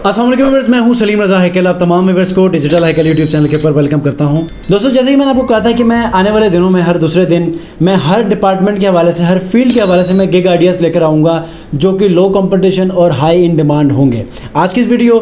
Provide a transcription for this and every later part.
अस्सलाम वालेकुम व्यूअर्स, मैं हूं सलीम रज़ा हैकल। आप तमाम व्यूअर्स को डिजिटल हैकल यूट्यूब चैनल के ऊपर वेलकम करता हूं। दोस्तों, जैसे ही मैंने आपको कहा था कि मैं आने वाले दिनों में हर दूसरे दिन मैं हर डिपार्टमेंट के हवाले से, हर फील्ड के हवाले से मैं गिग आइडियाज़ लेकर आऊँगा जो कि लो कंपटीशन और हाई इन डिमांड होंगे। आज की इस वीडियो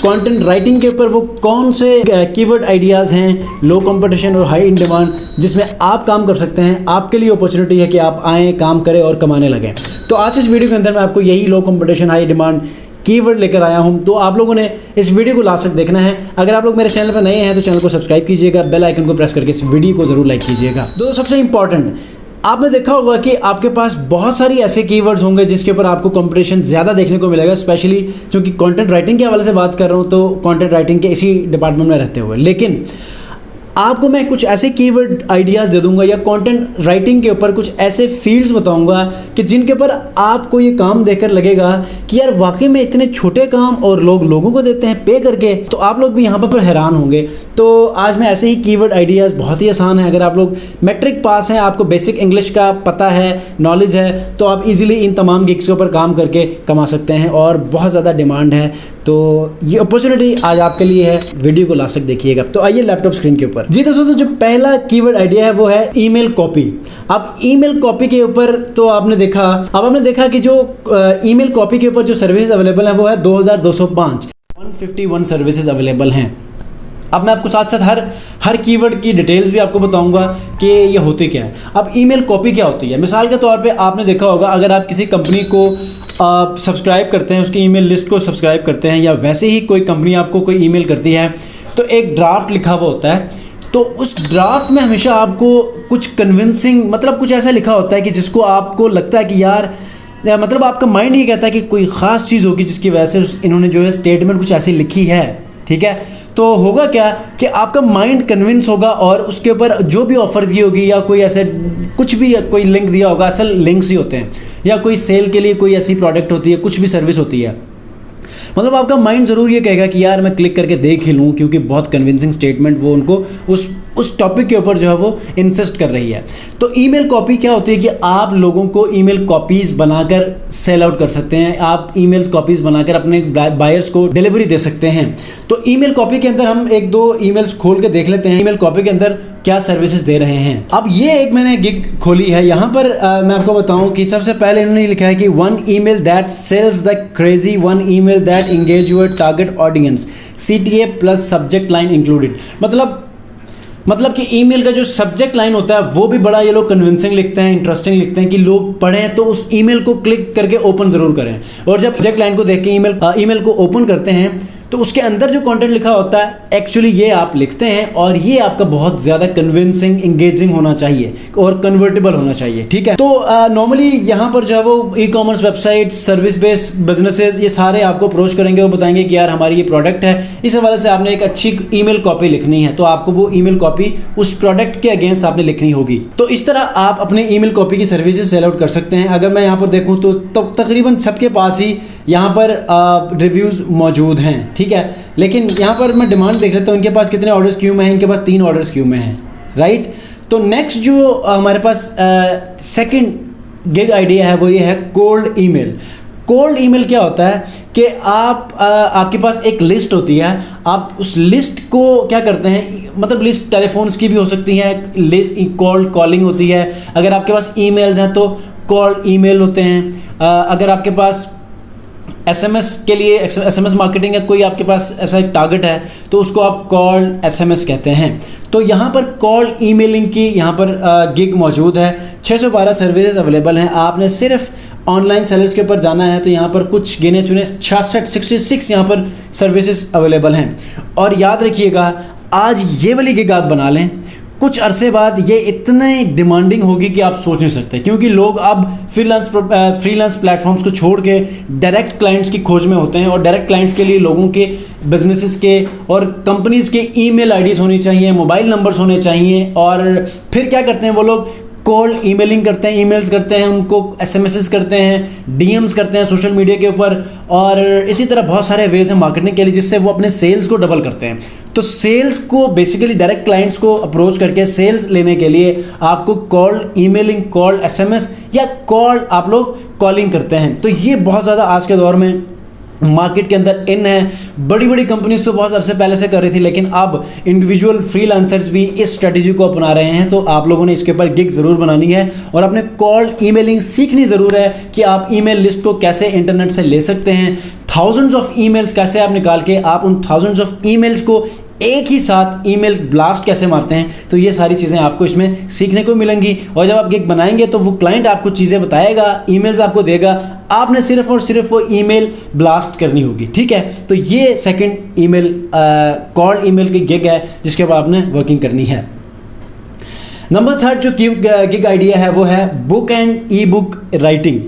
कंटेंट राइटिंग के ऊपर वो कौन से कीवर्ड आइडियाज़ हैं लो कंपटीशन और हाई इन डिमांड जिसमें आप काम कर सकते हैं। आपके लिए अपॉर्चुनिटी है कि आप आएँ, काम करें और कमाने लगें। तो आज इस वीडियो के अंदर मैं आपको यही लो कंपटीशन हाई डिमांड कीवर्ड लेकर आया हूं। तो आप लोगों ने इस वीडियो को लास्ट तक देखना है। अगर आप लोग मेरे चैनल पर नए हैं तो चैनल को सब्सक्राइब कीजिएगा, बेल आइकन को प्रेस करके इस वीडियो को ज़रूर लाइक कीजिएगा। तो सबसे इंपॉर्टेंट, आपने देखा होगा कि आपके पास बहुत सारी ऐसे कीवर्ड्स होंगे जिसके ऊपर आपको कंपटीशन ज़्यादा देखने को मिलेगा, स्पेशली क्योंकि कंटेंट राइटिंग के हवाले से बात कर रहा हूँ तो कंटेंट राइटिंग के इसी डिपार्टमेंट में रहते हुए। लेकिन आपको मैं कुछ ऐसे कीवर्ड आइडियाज़ दे दूंगा या कंटेंट राइटिंग के ऊपर कुछ ऐसे फील्ड्स बताऊंगा कि जिनके ऊपर आपको ये काम देखकर लगेगा कि यार वाकई में इतने छोटे काम और लोग लोगों को देते हैं पे करके। तो आप लोग भी यहाँ पर हैरान होंगे। तो आज मैं ऐसे ही कीवर्ड आइडियाज़, बहुत ही आसान है। अगर आप लोग मैट्रिक पास हैं, आपको बेसिक इंग्लिश का पता है, नॉलेज है, तो आप इजीली इन तमाम गिग्स के ऊपर काम करके कमा सकते हैं और बहुत ज़्यादा डिमांड है। तो ये अपॉर्चुनिटी आज आपके लिए है। वीडियो को लास्ट तक देखिएगा। तो आइए लैपटॉप स्क्रीन के ऊपर। जी दोस्तों, जो पहला कीवर्ड आइडिया है वो है ईमेल कॉपी। अब ईमेल कॉपी के ऊपर तो आपने देखा कि जो ईमेल कॉपी के ऊपर जो सर्विसेज अवेलेबल है वो है 2205 151 सर्विसेज अवेलेबल हैं। अब मैं आपको साथ साथ हर कीवर्ड की डिटेल्स भी आपको बताऊंगा कि ये होती क्या है। अब ईमेल कॉपी क्या होती है, मिसाल के तौर पे आपने देखा होगा, अगर आप किसी कंपनी को सब्सक्राइब करते हैं, उसकी ईमेल लिस्ट को सब्सक्राइब करते हैं, या वैसे ही कोई कंपनी आपको कोई ईमेल करती है तो एक ड्राफ्ट लिखा हुआ होता है। तो उस ड्राफ्ट में हमेशा आपको कुछ कन्विंसिंग, मतलब कुछ ऐसा लिखा होता है कि जिसको आपको लगता है कि यार मतलब आपका माइंड ये कहता है कि कोई ख़ास चीज़ होगी जिसकी वजह से इन्होंने जो है स्टेटमेंट कुछ ऐसी लिखी है। ठीक है, तो होगा क्या कि आपका माइंड कन्विंस होगा और उसके ऊपर जो भी ऑफ़र दी होगी या कोई ऐसे कुछ भी कोई लिंक दिया होगा, असल लिंक्स ही होते हैं, या कोई सेल के लिए कोई ऐसी प्रोडक्ट होती है, कुछ भी सर्विस होती है, मतलब आपका माइंड ज़रूर ये कहेगा कि यार मैं क्लिक करके देख ही लूँ, क्योंकि बहुत कन्विंसिंग स्टेटमेंट वो उनको उस टॉपिक के ऊपर जो है वो इंसिस्ट कर रही है। तो ईमेल कॉपी क्या होती है कि आप लोगों को ईमेल कॉपीज़ बनाकर सेल आउट कर सकते हैं। आप ईमेल्स कॉपीज़ बनाकर अपने बायर्स को डिलीवरी दे सकते हैं। तो ईमेल कॉपी के अंदर हम एक दो ईमेल्स खोल के देख लेते हैं ईमेल कॉपी के अंदर क्या सर्विसेज दे रहे हैं। अब ये एक मैंने गिग खोली है। यहाँ पर मैं आपको बताऊँ कि सबसे पहले इन्होंने लिखा है कि 1 email that sells the crazy, 1 email that engage your target audience, CTA plus subject line included। मतलब कि ईमेल का जो सब्जेक्ट लाइन होता है वो भी बड़ा ये लोग कन्विंसिंग लिखते हैं, इंटरेस्टिंग लिखते हैं कि लोग पढ़ें तो उस ईमेल को क्लिक करके ओपन ज़रूर करें। और जब सब्जेक्ट लाइन को देख के ईमेल को ओपन करते हैं तो उसके अंदर जो कंटेंट लिखा होता है एक्चुअली ये आप लिखते हैं, और ये आपका बहुत ज़्यादा कन्विंसिंग, इंगेजिंग होना चाहिए और कन्वर्टेबल होना चाहिए। ठीक है, तो नॉर्मली यहाँ पर जो है वो e commerce website, service based businesses, ये सारे आपको अप्रोच करेंगे और बताएंगे कि यार हमारी ये प्रोडक्ट है, इस हवाले से आपने एक अच्छी ईमेल कॉपी लिखनी है। तो आपको वो ईमेल कॉपी उस प्रोडक्ट के अगेंस्ट आपने लिखनी होगी। तो इस तरह आप अपने ईमेल कॉपी की सर्विसेज सेल आउट कर सकते हैं। अगर मैं यहाँ पर देखूँ तो तकरीबन सबके पास ही यहाँ पर रिव्यूज़ मौजूद हैं। ठीक है, लेकिन यहाँ पर मैं डिमांड देख लेता हूँ, इनके पास कितने ऑर्डर्स क्यू में हैं। इनके पास 3 ऑर्डर्स क्यू में हैं, राइट। तो नेक्स्ट जो हमारे पास सेकंड गिग आइडिया है वो ये है कोल्ड ईमेल। कोल्ड ईमेल क्या होता है कि आपके पास एक लिस्ट होती है, आप उस लिस्ट को क्या करते हैं, मतलब लिस्ट टेलीफोन्स की भी हो सकती है, लिस्ट कॉलिंग होती है। अगर आपके पास ईमेल्स हैं तो कॉल्ड ईमेल होते हैं। अगर आपके पास SMS के लिए SMS मार्केटिंग है, कोई आपके पास ऐसा एक टारगेट है तो उसको आप कॉल्ड SMS कहते हैं। तो यहाँ पर कॉल्ड ईमेलिंग की यहाँ पर गिग मौजूद है। 612 सर्विसेज अवेलेबल हैं। आपने सिर्फ ऑनलाइन सेलर्स के ऊपर जाना है तो यहाँ पर कुछ गिने चुने 66 यहाँ पर सर्विसेज अवेलेबल हैं। और याद रखिएगा, आज ये वाली गिग आप बना लें, कुछ अरसे बाद ये इतने डिमांडिंग होगी कि आप सोच नहीं सकते, क्योंकि लोग अब फ्रीलांस प्लेटफॉर्म्स को छोड़ के डायरेक्ट क्लाइंट्स की खोज में होते हैं। और डायरेक्ट क्लाइंट्स के लिए लोगों के बिजनेसेस के और कंपनीज़ के ईमेल आईडीज़ होनी चाहिए, मोबाइल नंबर्स होने चाहिए। और फिर क्या करते हैं वो लोग, कोल्ड ईमेलिंग करते हैं, ईमेल्स करते हैं, उनको एसएमएस करते हैं, डीएम्स करते हैं सोशल मीडिया के ऊपर, और इसी तरह बहुत सारे वेज हैं मार्केटिंग के लिए जिससे वो अपने सेल्स को डबल करते हैं। तो सेल्स को बेसिकली डायरेक्ट क्लाइंट्स को अप्रोच करके सेल्स लेने के लिए आपको कॉल्ड ईमेलिंग, कॉल्ड एसएमएस या कॉल आप लोग कॉलिंग करते हैं। तो ये बहुत ज़्यादा आज के दौर में मार्केट के अंदर इन है। बड़ी बड़ी कंपनीज तो बहुत अरसे पहले से कर रही थी, लेकिन अब इंडिविजुअल फ्रीलांसर्स भी इस स्ट्रेटजी को अपना रहे हैं। तो आप लोगों ने इसके ऊपर गिग ज़रूर बनानी है और अपने कॉल्ड ईमेलिंग सीखनी ज़रूर है कि आप ईमेल लिस्ट को कैसे इंटरनेट से ले सकते हैं, थाउजेंड्स ऑफ ईमेल्स कैसे आप निकाल के आप उन थाउजेंड्स ऑफ ईमेल्स को एक ही साथ ईमेल ब्लास्ट कैसे मारते हैं। तो ये सारी चीज़ें आपको इसमें सीखने को मिलेंगी। और जब आप गिग बनाएंगे तो वो क्लाइंट आपको चीज़ें बताएगा, ईमेल्स आपको देगा, आपने सिर्फ और सिर्फ वो ईमेल ब्लास्ट करनी होगी, ठीक है। तो ये सेकंड ईमेल कॉल्ड ईमेल की गिग है जिसके ऊपर आपने वर्किंग करनी है। नंबर थर्ड जो गिग आइडिया है वो है book and E book writing.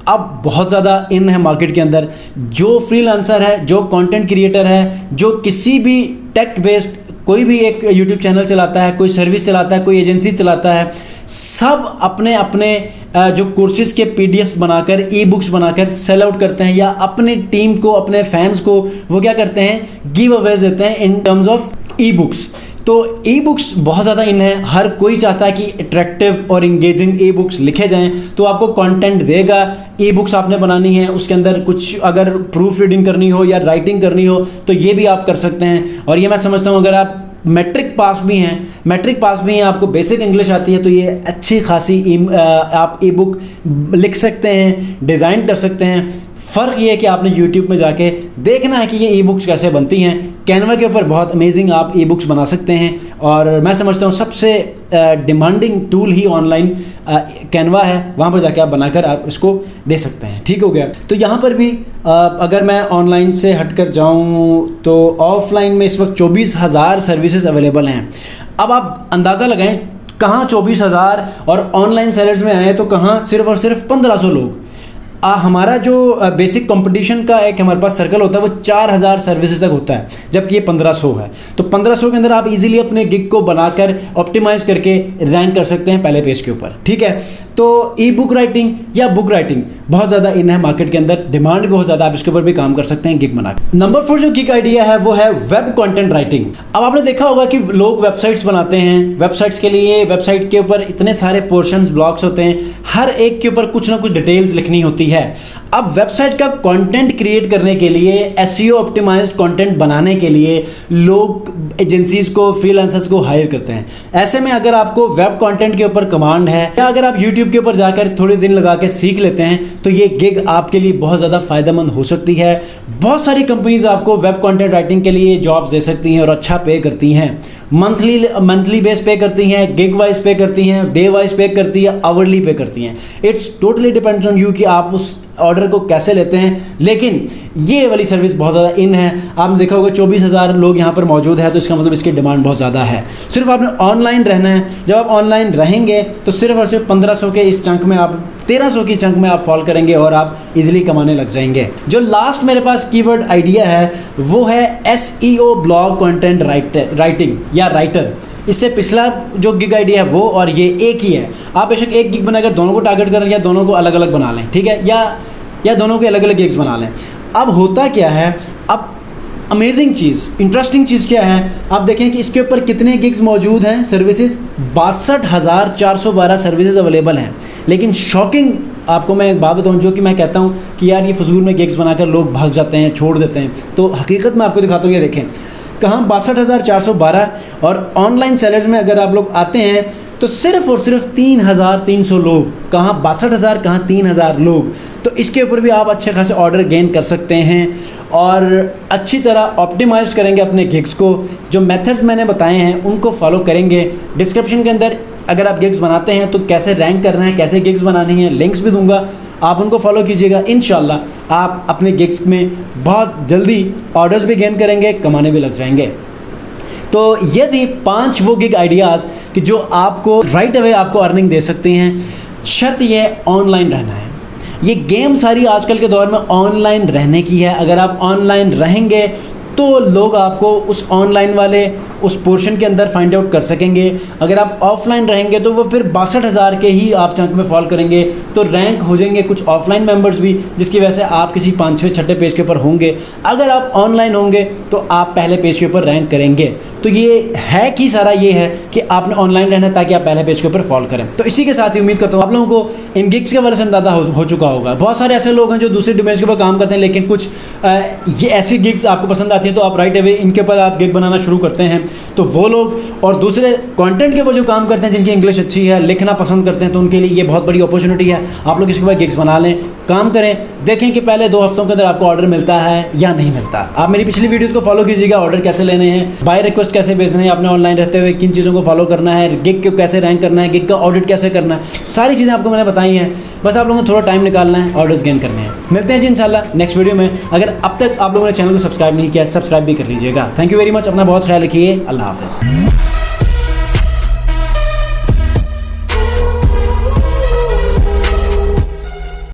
अब बहुत ज़्यादा इन है मार्केट के अंदर। जो फ्रीलांसर है, जो कंटेंट क्रिएटर है, जो किसी भी टेक बेस्ड कोई भी एक यूट्यूब चैनल चलाता है, कोई सर्विस चलाता है, कोई एजेंसी चलाता है, सब अपने अपने जो कोर्सेज़ के पीडीएफ बनाकर, ई बुक्स बनाकर सेल आउट करते हैं, या अपनी टीम को, अपने फैंस को वो क्या करते हैं, गिव अवेज देते हैं in terms of e books. तो ई बुक्स बहुत ज़्यादा इन है। हर कोई चाहता है कि अट्रैक्टिव और इंगेजिंग ई बुक्स लिखे जाएं। तो आपको कंटेंट देगा, ई बुक्स आपने बनानी है, उसके अंदर कुछ अगर प्रूफ रीडिंग करनी हो या राइटिंग करनी हो तो ये भी आप कर सकते हैं। और ये मैं समझता हूँ अगर आप मैट्रिक पास भी हैं, आपको बेसिक इंग्लिश आती है, तो ये अच्छी खासी आप ई बुक लिख सकते हैं, डिज़ाइन कर सकते हैं। फ़र्क ये है कि आपने YouTube में जाके देखना है कि ये ई बुक्स कैसे बनती हैं। कैनवा के ऊपर बहुत अमेजिंग आप ई बुक्स बना सकते हैं, और मैं समझता हूँ सबसे डिमांडिंग टूल ही ऑनलाइन कैनवा है। वहाँ पर जाके आप बनाकर आप इसको दे सकते हैं, ठीक हो गया। तो यहाँ पर भी अगर मैं ऑनलाइन से हटकर जाऊँ तो ऑफलाइन में इस वक्त 24,000 सर्विसेज अवेलेबल हैं। अब आप अंदाज़ा लगाएं कहाँ 24,000 और ऑनलाइन सेलर्स में आए तो कहाँ सिर्फ और सिर्फ 1,500 लोग। हमारा जो बेसिक कंपटीशन का एक हमारे पास सर्कल होता है वो 4,000 सर्विसेज तक होता है, जबकि ये 1,500 है। तो 1,500 के अंदर आप इजीली अपने गिग को बनाकर ऑप्टिमाइज करके रैंक कर सकते हैं पहले पेज के ऊपर, ठीक है। तो ई बुक राइटिंग या बुक राइटिंग बहुत ज़्यादा इन है मार्केट के अंदर, डिमांड भी बहुत ज़्यादा, आप इसके ऊपर भी काम कर सकते हैं गिग बनाकर। नंबर 4 जो गिग आइडिया है वो है वेब कंटेंट राइटिंग। अब आपने देखा होगा कि लोग वेबसाइट्स बनाते हैं, वेबसाइट्स के लिए वेबसाइट के ऊपर इतने सारे पोर्शंस, ब्लॉक्स होते हैं, हर एक के ऊपर कुछ ना कुछ डिटेल्स लिखनी होती है। अब वेबसाइट का कंटेंट क्रिएट करने के लिए, एसईओ ऑप्टिमाइज्ड कंटेंट बनाने के लिए लोग एजेंसीज को, फ्रीलांसर्स को हायर करते हैं। ऐसे में अगर आपको वेब कंटेंट के ऊपर कमांड है, या अगर आप यूट्यूब के ऊपर जाकर थोड़े दिन लगा के सीख लेते हैं तो ये गिग आपके लिए बहुत ज़्यादा फायदेमंद हो सकती है। बहुत सारी कंपनीज आपको वेब कंटेंट राइटिंग के लिए जॉब्स दे सकती हैं और अच्छा पे करती हैं। मंथली बेस पे करती हैं, गिग वाइज पे करती हैं, डे वाइज पे करती है, आवरली पे करती हैं। It's totally depends on you कि आप उस ऑर्डर को कैसे लेते हैं। लेकिन ये वाली सर्विस बहुत ज़्यादा इन है। आपने देखा होगा 24,000 लोग यहाँ पर मौजूद है, तो इसका मतलब इसकी डिमांड बहुत ज़्यादा है। सिर्फ आपने ऑनलाइन रहना है। जब आप ऑनलाइन रहेंगे तो सिर्फ और सिर्फ 1,500 के इस चंक में, आप 1,300 की चंक में आप फॉल करेंगे और आप इजीली कमाने लग जाएंगे। जो लास्ट मेरे पास कीवर्ड आइडिया है वो है एसईओ ब्लॉग कंटेंट राइटिंग या राइटर। इससे पिछला जो गिग आइडिया है वो और ये एक ही है। आप बेशक एक गिग बनाकर दोनों को टारगेट करें या दोनों को अलग अलग बना लें, ठीक है, या दोनों के अलग अलग गिग्स बना लें। अब होता क्या है, अब अमेजिंग चीज़, इंटरेस्टिंग चीज़ क्या है, आप देखें कि इसके ऊपर कितने गिग्स मौजूद हैं, सर्विसेज 62,412 सर्विसेज अवेलेबल हैं। लेकिन शॉकिंग आपको मैं एक बात बताऊँ, जो कि मैं कहता हूँ कि यार ये फजूल में गिग्स बनाकर लोग भाग जाते हैं, छोड़ देते हैं, तो हकीकत में आपको दिखाता हूँ। ये देखें कहाँ 62,412, और ऑनलाइन सेलर्स में अगर आप लोग आते हैं तो सिर्फ और सिर्फ 3,300 लोग। कहाँ 62,000, कहाँ 3,000 लोग। तो इसके ऊपर भी आप अच्छे खासे ऑर्डर गेन कर सकते हैं और अच्छी तरह ऑप्टिमाइज करेंगे अपने गिग्स को। जो मेथड्स मैंने बताए हैं उनको फॉलो करेंगे। डिस्क्रिप्शन के अंदर अगर आप गिग्स बनाते हैं तो कैसे रैंक करना है, कैसे गिग्स बनानी है, लिंक्स भी दूंगा, आप उनको फॉलो कीजिएगा। इंशाल्लाह आप अपने गिग्स में बहुत जल्दी ऑर्डर्स भी गेन करेंगे, कमाने भी लग जाएंगे। तो ये थी 5 वो गिग आइडियाज़ कि जो आपको राइट अवे आपको अर्निंग दे सकते हैं। शर्त ये ऑनलाइन रहना है। ये गेम सारी आजकल के दौर में ऑनलाइन रहने की है। अगर आप ऑनलाइन रहेंगे तो लोग आपको उस ऑनलाइन वाले उस पोर्शन के अंदर फाइंड आउट कर सकेंगे। अगर आप ऑफलाइन रहेंगे तो वो फिर 62,000 के ही आप चंक में फॉल करेंगे, तो रैंक हो जाएंगे कुछ ऑफलाइन मेंबर्स भी, जिसकी वजह से आप किसी 5-6 छठे पेज के ऊपर होंगे। अगर आप ऑनलाइन होंगे तो आप पहले पेज के ऊपर रैंक करेंगे। तो ये है कि सारा ये है कि आपने ऑनलाइन रहना है ताकि आप पहले पेज के ऊपर फॉल करें। तो इसी के साथ ही उम्मीद करता हूँ आप लोगों को इन गिग्स के बारे में अंदाजा हो चुका होगा। बहुत सारे ऐसे लोग हैं जो दूसरे डोमेन्स के ऊपर काम करते हैं, लेकिन कुछ ये ऐसी गिग्स आपको पसंद आती हैं तो आप राइट अवे इनके ऊपर आप गिग बनाना शुरू करते हैं। तो वो लोग और दूसरे कंटेंट के ऊपर जो काम करते हैं, जिनकी इंग्लिश अच्छी है, लिखना पसंद करते हैं, तो उनके लिए ये बहुत बड़ी अपॉर्चुनिटी है। आप लोग इसके ऊपर गिग्स बना लें, काम करें, देखें कि पहले 2 हफ्तों के अंदर आपको ऑर्डर मिलता है या नहीं मिलता। आप मेरी पिछली वीडियोस को फॉलो कीजिएगा, ऑर्डर कैसे लेने हैं, बाय रिक्वेस्ट कैसे भेजने हैं, आपने ऑनलाइन रहते हुए किन चीज़ों को फॉलो करना है, गिग को कैसे रैंक करना है, गिग का ऑडिट कैसे करना है, सारी चीज़ें आपको मैंने बताई हैं। बस आप लोगों को थोड़ा टाइम निकालना है, ऑर्डर्स गेन करने हैं। मिलते हैं जी इंशाल्लाह नेक्स्ट वीडियो में। अगर अब तक आप लोगों ने चैनल को सब्सक्राइब नहीं किया, सब्सक्राइब भी कर लीजिएगा। थैंक यू वेरी मच, अपना बहुत ख्याल रखिए। अल्लाह हाफ़िज़।